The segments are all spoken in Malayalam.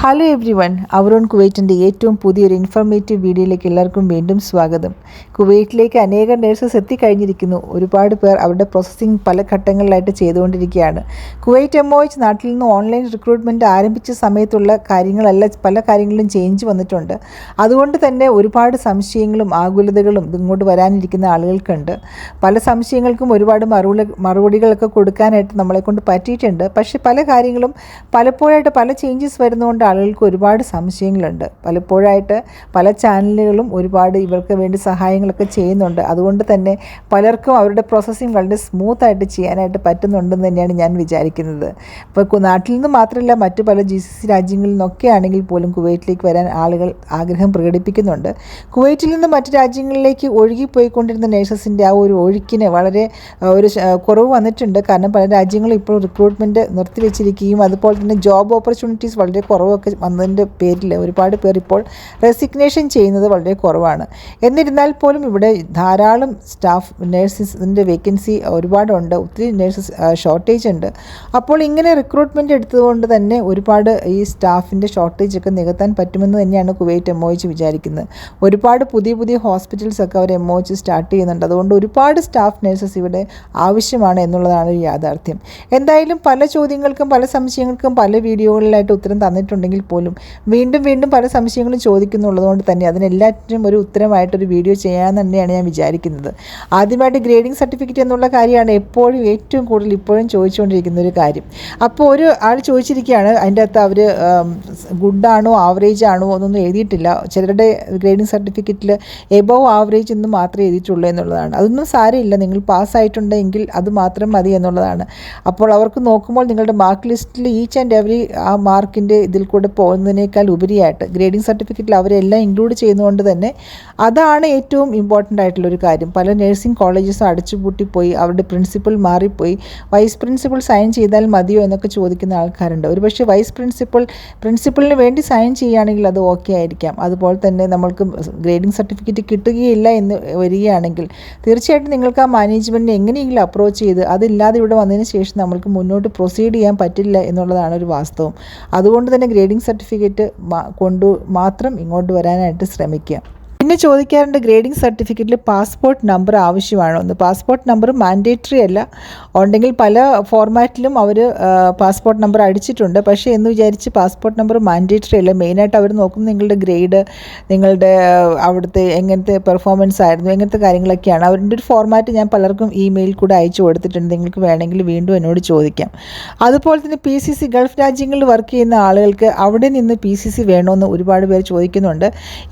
ഹലോ എവ്രി വൺ, അവരോൺ കുവൈറ്റിൻ്റെ ഏറ്റവും പുതിയൊരു ഇൻഫോർമേറ്റീവ് വീഡിയോയിലേക്ക് എല്ലാവർക്കും വീണ്ടും സ്വാഗതം. കുവൈറ്റിലേക്ക് അനേകം നേഴ്സസ് എത്തിക്കഴിഞ്ഞിരിക്കുന്നു. ഒരുപാട് പേർ അവരുടെ പ്രോസസ്സിംഗ് പല ഘട്ടങ്ങളിലായിട്ട് ചെയ്തുകൊണ്ടിരിക്കുകയാണ്. കുവൈറ്റ് MOH നാട്ടിൽ നിന്ന് ഓൺലൈൻ റിക്രൂട്ട്മെൻറ്റ് ആരംഭിച്ച സമയത്തുള്ള കാര്യങ്ങളല്ല, പല കാര്യങ്ങളിലും ചേഞ്ച് വന്നിട്ടുണ്ട്. അതുകൊണ്ട് തന്നെ ഒരുപാട് സംശയങ്ങളും ആകുലതകളും ഇങ്ങോട്ട് വരാനിരിക്കുന്ന ആളുകൾക്കുണ്ട്. പല സംശയങ്ങൾക്കും ഒരുപാട് മറുപടികളൊക്കെ കൊടുക്കാനായിട്ട് നമ്മളെക്കൊണ്ട് പറ്റിയിട്ടുണ്ട്. പക്ഷേ പല കാര്യങ്ങളും പലപ്പോഴായിട്ട് പല ചേഞ്ചസ് വരുന്നതുകൊണ്ട് ആളുകൾക്ക് ഒരുപാട് സംശയങ്ങളുണ്ട്. പലപ്പോഴായിട്ട് പല ചാനലുകളും ഒരുപാട് ഇവർക്ക് വേണ്ടി സഹായങ്ങളൊക്കെ ചെയ്യുന്നുണ്ട്. അതുകൊണ്ട് തന്നെ പലർക്കും അവരുടെ പ്രോസസ്സിങ് വളരെ സ്മൂത്തായിട്ട് ചെയ്യാനായിട്ട് പറ്റുന്നുണ്ടെന്ന് തന്നെയാണ് ഞാൻ വിചാരിക്കുന്നത്. ഇപ്പോൾ നാട്ടിൽ നിന്ന് മാത്രമല്ല, മറ്റു പല GCC രാജ്യങ്ങളിൽ നിന്നൊക്കെ ആണെങ്കിൽ പോലും കുവൈറ്റിലേക്ക് വരാൻ ആളുകൾ ആഗ്രഹം പ്രകടിപ്പിക്കുന്നുണ്ട്. കുവൈറ്റിൽ നിന്ന് മറ്റു രാജ്യങ്ങളിലേക്ക് ഒഴുകിപ്പോയിക്കൊണ്ടിരുന്ന നേഴ്സസിൻ്റെ ആ ഒരു ഒഴുക്കിന് വളരെ ഒരു കുറവ് വന്നിട്ടുണ്ട്. കാരണം പല രാജ്യങ്ങളും ഇപ്പോൾ റിക്രൂട്ട്മെൻറ്റ് നിർത്തിവെച്ചിരിക്കുകയും അതുപോലെ തന്നെ ജോബ് ഓപ്പർച്യൂണിറ്റീസ് വളരെ കുറവൊക്കെ വന്നതിൻ്റെ പേരിൽ ഒരുപാട് പേർ ഇപ്പോൾ റെസിഗ്നേഷൻ ചെയ്യുന്നത് വളരെ കുറവാണ്. എന്നിരുന്നാൽ പോലും ഇവിടെ ധാരാളം സ്റ്റാഫ് നേഴ്സസിൻ്റെ വേക്കൻസി ഒരുപാടുണ്ട്. ഒത്തിരി നേഴ്സസ് ഷോർട്ടേജ് ഉണ്ട്. അപ്പോൾ ഇങ്ങനെ റിക്രൂട്ട്മെൻറ്റ് എടുത്തതുകൊണ്ട് തന്നെ ഒരുപാട് ഈ സ്റ്റാഫിൻ്റെ ഷോർട്ടേജൊക്കെ നികത്താൻ പറ്റുമെന്ന് തന്നെയാണ് കുവൈറ്റ് MOH വിചാരിക്കുന്നത്. ഒരുപാട് പുതിയ ഹോസ്പിറ്റൽസൊക്കെ അവർ MOH സ്റ്റാർട്ട് ചെയ്യുന്നുണ്ട്. അതുകൊണ്ട് ഒരുപാട് സ്റ്റാഫ് നേഴ്സസ് ഇവിടെ ആവശ്യമാണ് എന്നുള്ളതാണ് ഒരു യാഥാർത്ഥ്യം. എന്തായാലും പല ചോദ്യങ്ങൾക്കും പല സംശയങ്ങൾക്കും പല വീഡിയോകളിലായിട്ട് ഉത്തരം തന്നിട്ടുണ്ടെങ്കിൽ പോലും വീണ്ടും പല സംശയങ്ങളും ചോദിക്കുന്നുള്ളതുകൊണ്ട് തന്നെ അതിനെല്ലാറ്റിനും ഒരു ഉത്തരമായിട്ടൊരു വീഡിയോ ചെയ്യാമെന്ന് തന്നെയാണ് ഞാൻ വിചാരിക്കുന്നത്. ആദ്യമായിട്ട് ഗ്രേഡിംഗ് സർട്ടിഫിക്കറ്റ് എന്നുള്ള കാര്യമാണ് എപ്പോഴും ഏറ്റവും കൂടുതൽ ഇപ്പോഴും ചോദിച്ചുകൊണ്ടിരിക്കുന്ന ഒരു കാര്യം. അപ്പോൾ ഒരു ആൾ ചോദിച്ചിരിക്കുകയാണ്, അതിൻ്റെ അകത്ത് അവർ ഗുഡാണോ ആവറേജ് ആണോ എന്നൊന്നും എഴുതിയിട്ടില്ല. ചിലരുടെ ഗ്രേഡിംഗ് സർട്ടിഫിക്കറ്റിൽ എബവ് ആവറേജ് എന്ന് മാത്രമേ എഴുതിയിട്ടുള്ളൂ എന്നുള്ളതാണ്. അതൊന്നും സാരമില്ല, നിങ്ങൾ പാസ്സായിട്ടുണ്ടെങ്കിൽ അത് മാത്രം മതി എന്നുള്ളതാണ്. അപ്പോൾ അവർക്ക് നോക്കുമ്പോൾ നിങ്ങളുടെ മാർക്ക് ലിസ്റ്റിൽ ഈച്ച് ആൻഡ് എവറി ആ മാർക്കിൻ്റെ ഇതിൽ കൂടെ പോകുന്നതിനേക്കാൾ ഉപരിയായിട്ട് ഗ്രേഡിംഗ് സർട്ടിഫിക്കറ്റിൽ അവരെല്ലാം ഇൻക്ലൂഡ് ചെയ്യുന്നതുകൊണ്ട് തന്നെ അതാണ് ഏറ്റവും ഇമ്പോർട്ടൻ്റ് ആയിട്ടുള്ളൊരു കാര്യം. പല നഴ്സിംഗ് കോളേജസും അടച്ചുപൂട്ടിപ്പോയി, അവരുടെ പ്രിൻസിപ്പൽ മാറിപ്പോയി. വൈസ് പ്രിൻസിപ്പൽ സൈൻ ചെയ്താൽ മതിയോ എന്നൊക്കെ ചോദിക്കുന്ന ആൾക്കാരുണ്ട്. ഒരുപക്ഷെ വൈസ് പ്രിൻസിപ്പലിന് വേണ്ടി സൈൻ ചെയ്യുകയാണെങ്കിൽ അത് ഓക്കെ ആയിരിക്കാം. അതുപോലെ തന്നെ നമ്മൾക്ക് ഗ്രേഡിംഗ് സർട്ടിഫിക്കറ്റ് കിട്ടുകയില്ല എന്ന് വരികയാണെങ്കിൽ തീർച്ചയായിട്ടും നിങ്ങൾക്ക് ആ മാനേജ്മെൻറ്റിനെ എങ്ങനെയെങ്കിലും അപ്രോച്ച് ചെയ്ത് അതില്ലാതെ ഇവിടെ വന്നതിന് ശേഷം നമ്മൾക്ക് മുന്നോട്ട് പ്രൊസീഡ് ചെയ്യാൻ പറ്റില്ല എന്നുള്ളതാണ് ഒരു വാസ്തവം. അതുകൊണ്ട് തന്നെ ഗ്രേഡിംഗ് സർട്ടിഫിക്കറ്റ് മാത്രം ഇങ്ങോട്ട് വരാനായിട്ട് ശ്രമിക്കുക. പിന്നെ ചോദിക്കാറുണ്ട്, ഗ്രേഡിംഗ് സർട്ടിഫിക്കറ്റിൽ പാസ്പോർട്ട് നമ്പർ ആവശ്യമാണോ എന്ന്. പാസ്പോർട്ട് നമ്പർ മാൻഡേറ്ററി അല്ല, ഉണ്ടെങ്കിൽ പല ഫോർമാറ്റിലും അവർ പാസ്പോർട്ട് നമ്പർ അടിച്ചിട്ടുണ്ട്. പക്ഷേ എന്ന് വിചാരിച്ച് പാസ്പോർട്ട് നമ്പർ മാൻഡേറ്ററി അല്ല. മെയിനായിട്ട് അവർ നോക്കുന്നത് നിങ്ങളുടെ ഗ്രേഡ്, നിങ്ങളുടെ അവിടുത്തെ എങ്ങനത്തെ പെർഫോമൻസ് ആയിരുന്നു, എങ്ങനത്തെ കാര്യങ്ങളൊക്കെയാണ്. അവരുടെ ഒരു ഫോർമാറ്റ് ഞാൻ പലർക്കും ഇമെയിൽ കൂടെ അയച്ചു കൊടുത്തിട്ടുണ്ട്. നിങ്ങൾക്ക് വേണമെങ്കിൽ വീണ്ടും എന്നോട് ചോദിക്കാം. അതുപോലെ തന്നെ PCC ഗൾഫ് രാജ്യങ്ങളിൽ വർക്ക് ചെയ്യുന്ന ആളുകൾക്ക് അവിടെ നിന്ന് PCC വേണമെന്ന് ഒരുപാട് പേർ ചോദിക്കുന്നുണ്ട്.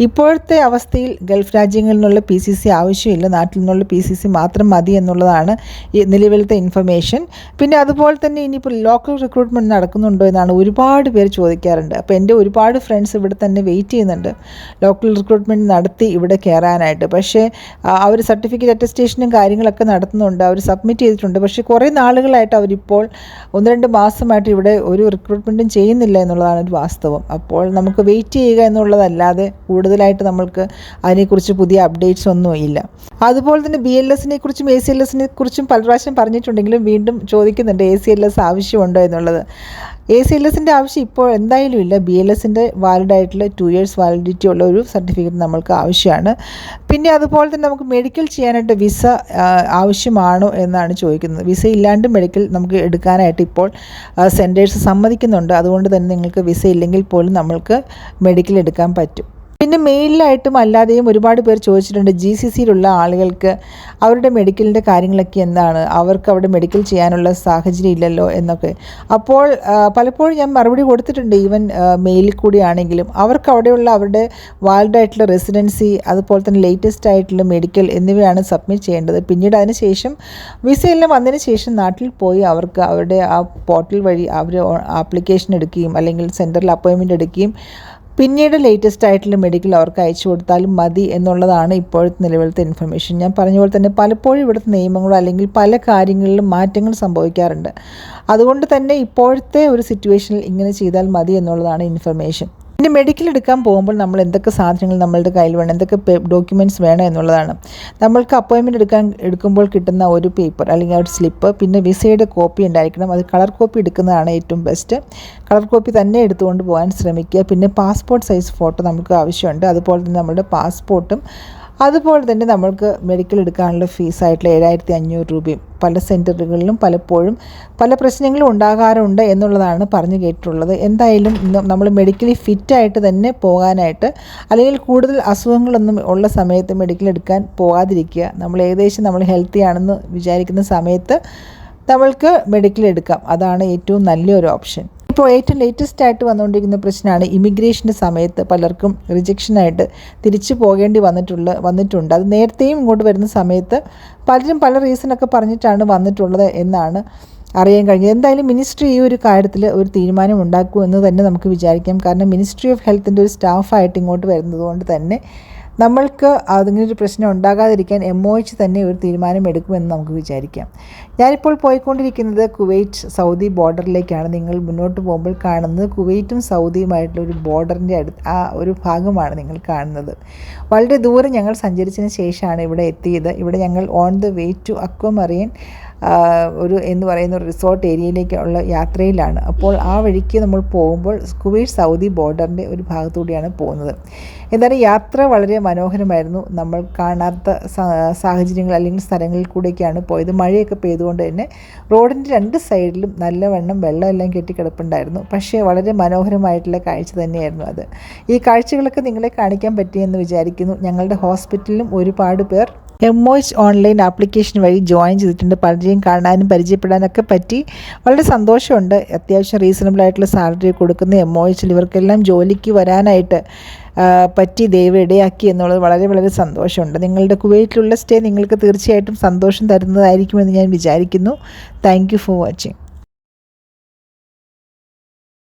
ഇപ്പോഴത്തെ അവസ്ഥയിൽ ഗൾഫ് രാജ്യങ്ങളിൽ നിന്നുള്ള PCC ആവശ്യമില്ല, നാട്ടിൽ നിന്നുള്ള PCC മാത്രം മതി എന്നുള്ളതാണ് ഈ നിലവിലത്തെ ഇൻഫർമേഷൻ. പിന്നെ അതുപോലെ തന്നെ ഇനിയിപ്പോൾ ലോക്കൽ റിക്രൂട്ട്മെൻറ്റ് നടക്കുന്നുണ്ടോ എന്നാണ് ഒരുപാട് പേര് ചോദിക്കാറുണ്ട്. അപ്പോൾ എൻ്റെ ഒരുപാട് ഫ്രണ്ട്സ് ഇവിടെ തന്നെ വെയിറ്റ് ചെയ്യുന്നുണ്ട് ലോക്കൽ റിക്രൂട്ട്മെൻറ്റ് നടത്തി ഇവിടെ കയറാനായിട്ട്. പക്ഷേ അവർ സർട്ടിഫിക്കറ്റ് അറ്റസ്റ്റേഷനും കാര്യങ്ങളൊക്കെ നടത്തുന്നുണ്ട്, അവർ സബ്മിറ്റ് ചെയ്തിട്ടുണ്ട്. പക്ഷേ കുറേ നാളുകളായിട്ട് അവരിപ്പോൾ 1-2 മാസമായിട്ട് ഇവിടെ ഒരു റിക്രൂട്ട്മെൻറ്റും ചെയ്യുന്നില്ല എന്നുള്ളതാണ് ഒരു വാസ്തവം. അപ്പോൾ നമുക്ക് വെയിറ്റ് ചെയ്യുക എന്നുള്ളതല്ലാതെ കൂടുതലായിട്ട് നമ്മൾക്ക് അതിനെക്കുറിച്ച് പുതിയ അപ്ഡേറ്റ്സ് ഒന്നും ഇല്ല. അതുപോലെ തന്നെ BLSനെ കുറിച്ചും ACLSനെ കുറിച്ചും പല പ്രാവശ്യം പറഞ്ഞിട്ടുണ്ടെങ്കിലും വീണ്ടും ചോദിക്കുന്നുണ്ട് ACLS ആവശ്യമുണ്ടോ എന്നുള്ളത്. ACLSൻ്റെ ആവശ്യം ഇപ്പോൾ എന്തായാലും ഇല്ല. BLSൻ്റെ വാലിഡായിട്ടുള്ള 2 years വാലിഡിറ്റി ഉള്ള ഒരു സർട്ടിഫിക്കറ്റ് നമ്മൾക്ക് ആവശ്യമാണ്. പിന്നെ അതുപോലെ തന്നെ നമുക്ക് മെഡിക്കൽ ചെയ്യാനായിട്ട് വിസ ആവശ്യമാണോ എന്നാണ് ചോദിക്കുന്നത്. വിസ ഇല്ലാണ്ട് മെഡിക്കൽ നമുക്ക് എടുക്കാനായിട്ട് ഇപ്പോൾ സെൻറ്റേഴ്സ് സമ്മതിക്കുന്നുണ്ട്. അതുകൊണ്ട് തന്നെ നിങ്ങൾക്ക് വിസ ഇല്ലെങ്കിൽ പോലും നമ്മൾക്ക് മെഡിക്കൽ എടുക്കാൻ പറ്റും. പിന്നെ മെയിലായിട്ടും അല്ലാതെയും ഒരുപാട് പേർ ചോദിച്ചിട്ടുണ്ട്, GCCയിലുള്ള ആളുകൾക്ക് അവരുടെ മെഡിക്കലിൻ്റെ കാര്യങ്ങളൊക്കെ എന്താണ്, അവർക്ക് അവിടെ മെഡിക്കൽ ചെയ്യാനുള്ള സാഹചര്യം ഇല്ലല്ലോ എന്നൊക്കെ. അപ്പോൾ പലപ്പോഴും ഞാൻ മറുപടി കൊടുത്തിട്ടുണ്ട്, ഈവൻ മെയിലിൽ കൂടിയാണെങ്കിലും. അവർക്ക് അവിടെയുള്ള അവരുടെ വാലിഡായിട്ടുള്ള റെസിഡൻസി, അതുപോലെ തന്നെ ലേറ്റസ്റ്റ് ആയിട്ടുള്ള മെഡിക്കൽ എന്നിവയാണ് സബ്മിറ്റ് ചെയ്യേണ്ടത്. പിന്നീട് അതിന് ശേഷം വിസയെല്ലാം വന്നതിന് ശേഷം നാട്ടിൽ പോയി അവർക്ക് അവരുടെ ആ പോർട്ടൽ വഴി അവർ ആപ്ലിക്കേഷൻ എടുക്കുകയും അല്ലെങ്കിൽ സെൻറ്ററിൽ അപ്പോയിൻമെൻറ്റ് എടുക്കുകയും പിന്നീട് ലേറ്റസ്റ്റ് ആയിട്ടുള്ള മെഡിക്കൽ അവർക്ക് അയച്ചു കൊടുത്താലും മതി എന്നുള്ളതാണ് ഇപ്പോഴത്തെ നിലവിലത്തെ ഇൻഫർമേഷൻ. ഞാൻ പറഞ്ഞ പോലെ തന്നെ പലപ്പോഴും ഇവിടുത്തെ നിയമങ്ങളോ അല്ലെങ്കിൽ പല കാര്യങ്ങളിലും മാറ്റങ്ങൾ സംഭവിക്കാറുണ്ട്. അതുകൊണ്ട് തന്നെ ഇപ്പോഴത്തെ ഒരു സിറ്റുവേഷനിൽ ഇങ്ങനെ ചെയ്താൽ മതി എന്നുള്ളതാണ് ഇൻഫർമേഷൻ. പിന്നെ മെഡിക്കൽ എടുക്കാൻ പോകുമ്പോൾ നമ്മൾ എന്തൊക്കെ സാധനങ്ങൾ നമ്മളുടെ കയ്യിൽ വേണം, എന്തൊക്കെ ഡോക്യുമെൻറ്റ്സ് വേണം എന്നുള്ളതാണ്. നമ്മൾക്ക് അപ്പോയിൻമെൻറ്റ് എടുക്കുമ്പോൾ കിട്ടുന്ന ഒരു പേപ്പർ അല്ലെങ്കിൽ ഒരു സ്ലിപ്പ്, പിന്നെ വിസയുടെ കോപ്പി ഉണ്ടായിരിക്കണം. അത് കളർ കോപ്പി എടുക്കുന്നതാണ് ഏറ്റവും ബെസ്റ്റ്. കളർ കോപ്പി തന്നെ എടുത്തുകൊണ്ട് പോകാൻ ശ്രമിക്കുക. പിന്നെ പാസ്പോർട്ട് സൈസ് ഫോട്ടോ നമുക്ക് ആവശ്യമുണ്ട്. അതുപോലെ തന്നെ നമ്മുടെ പാസ്പോർട്ടും അതുപോലെ തന്നെ നമ്മൾക്ക് മെഡിക്കൽ എടുക്കാനുള്ള ഫീസായിട്ടുള്ള 7,500 രൂപയും പല സെൻറ്ററുകളിലും പലപ്പോഴും പല പ്രശ്നങ്ങളും ഉണ്ടാകാറുണ്ട് എന്നുള്ളതാണ് പറഞ്ഞു കേട്ടിട്ടുള്ളത്. എന്തായാലും നമ്മൾ മെഡിക്കലി ഫിറ്റായിട്ട് തന്നെ പോകാനായിട്ട്, അല്ലെങ്കിൽ കൂടുതൽ അസുഖങ്ങളൊന്നും ഉള്ള സമയത്ത് മെഡിക്കൽ എടുക്കാൻ പോകാതിരിക്കുക. നമ്മൾ ഹെൽത്തി ആണെന്ന് വിചാരിക്കുന്ന സമയത്ത് നമ്മൾക്ക് മെഡിക്കൽ എടുക്കാം. അതാണ് ഏറ്റവും നല്ലൊരു ഓപ്ഷൻ. ഇപ്പോൾ ഏറ്റവും ലേറ്റസ്റ്റ് ആയിട്ട് വന്നുകൊണ്ടിരിക്കുന്ന പ്രശ്നമാണ് ഇമിഗ്രേഷൻ്റെ സമയത്ത് പലർക്കും റിജക്ഷനായിട്ട് തിരിച്ചു പോകേണ്ടി വന്നിട്ടുണ്ട്. അത് നേരത്തെയും ഇങ്ങോട്ട് വരുന്ന സമയത്ത് പലരും പല റീസണൊക്കെ പറഞ്ഞിട്ടാണ് വന്നിട്ടുള്ളത് എന്നാണ് അറിയാൻ കഴിഞ്ഞത്. എന്തായാലും മിനിസ്ട്രി ഈ ഒരു കാര്യത്തിൽ ഒരു തീരുമാനം ഉണ്ടാക്കുമെന്ന് തന്നെ നമുക്ക് വിചാരിക്കാം. കാരണം മിനിസ്ട്രി ഓഫ് ഹെൽത്തിൻ്റെ ഒരു സ്റ്റാഫായിട്ട് ഇങ്ങോട്ട് വരുന്നത് കൊണ്ട് തന്നെ നമ്മൾക്ക് അതിനൊരു പ്രശ്നം ഉണ്ടാകാതിരിക്കാൻ MOH തന്നെ ഒരു തീരുമാനം എടുക്കുമെന്ന് നമുക്ക് വിചാരിക്കാം. ഞാനിപ്പോൾ പോയിക്കൊണ്ടിരിക്കുന്നത് കുവൈറ്റ് സൗദി ബോർഡറിലേക്കാണ്. നിങ്ങൾ മുന്നോട്ട് പോകുമ്പോൾ കാണുന്നത് കുവൈറ്റും സൗദിയുമായിട്ടുള്ള ഒരു ബോർഡറിൻ്റെ ആ ഒരു ഭാഗമാണ് നിങ്ങൾ കാണുന്നത്. വളരെ ദൂരം ഞങ്ങൾ സഞ്ചരിച്ചതിന് ശേഷമാണ് ഇവിടെ എത്തിയത്. ഇവിടെ ഞങ്ങൾ ഓൺ ദ വേ ടു അക്വമറിയൻ എന്ന് പറയുന്ന ഒരു റിസോർട്ട് ഏരിയയിലേക്കുള്ള യാത്രയിലാണ്. അപ്പോൾ ആ വഴിക്ക് നമ്മൾ പോകുമ്പോൾ കുവൈറ്റ് സൗദി ബോർഡറിൻ്റെ ഒരു ഭാഗത്തൂടെയാണ് പോകുന്നത്. എന്തായാലും യാത്ര വളരെ മനോഹരമായിരുന്നു. നമ്മൾ കാണാത്ത സാഹചര്യങ്ങൾ അല്ലെങ്കിൽ സ്ഥലങ്ങളിൽ കൂടെയൊക്കെയാണ് പോയത്. മഴയൊക്കെ പെയ്തുകൊണ്ട് തന്നെ റോഡിൻ്റെ 2 സൈഡിലും നല്ലവണ്ണം വെള്ളമെല്ലാം കെട്ടിക്കിടപ്പുണ്ടായിരുന്നു. പക്ഷേ വളരെ മനോഹരമായിട്ടുള്ള കാഴ്ച തന്നെയായിരുന്നു അത്. ഈ കാഴ്ചകളൊക്കെ നിങ്ങളെ കാണിക്കാൻ പറ്റിയെന്ന് വിചാരിക്കുന്നു. ഞങ്ങളുടെ ഹോസ്പിറ്റലിലും ഒരുപാട് പേർ MOH ഓൺലൈൻ ആപ്ലിക്കേഷൻ വഴി ജോയിൻ ചെയ്തിട്ടുണ്ട്. പലരെയും കാണാനും പരിചയപ്പെടാനൊക്കെ പറ്റി. വളരെ സന്തോഷമുണ്ട്. അത്യാവശ്യം റീസണബിൾ ആയിട്ടുള്ള സാലറി കൊടുക്കുന്ന MOH ഇവർക്കെല്ലാം ജോലിക്ക് വരാനായിട്ട് പറ്റി ദൈവം ഇടയാക്കി എന്നുള്ളത് വളരെ വളരെ സന്തോഷമുണ്ട്. നിങ്ങളുടെ കുവൈറ്റിലുള്ള സ്റ്റേ നിങ്ങൾക്ക് തീർച്ചയായിട്ടും സന്തോഷം തരുന്നതായിരിക്കുമെന്ന് ഞാൻ വിചാരിക്കുന്നു. Thank you for watching.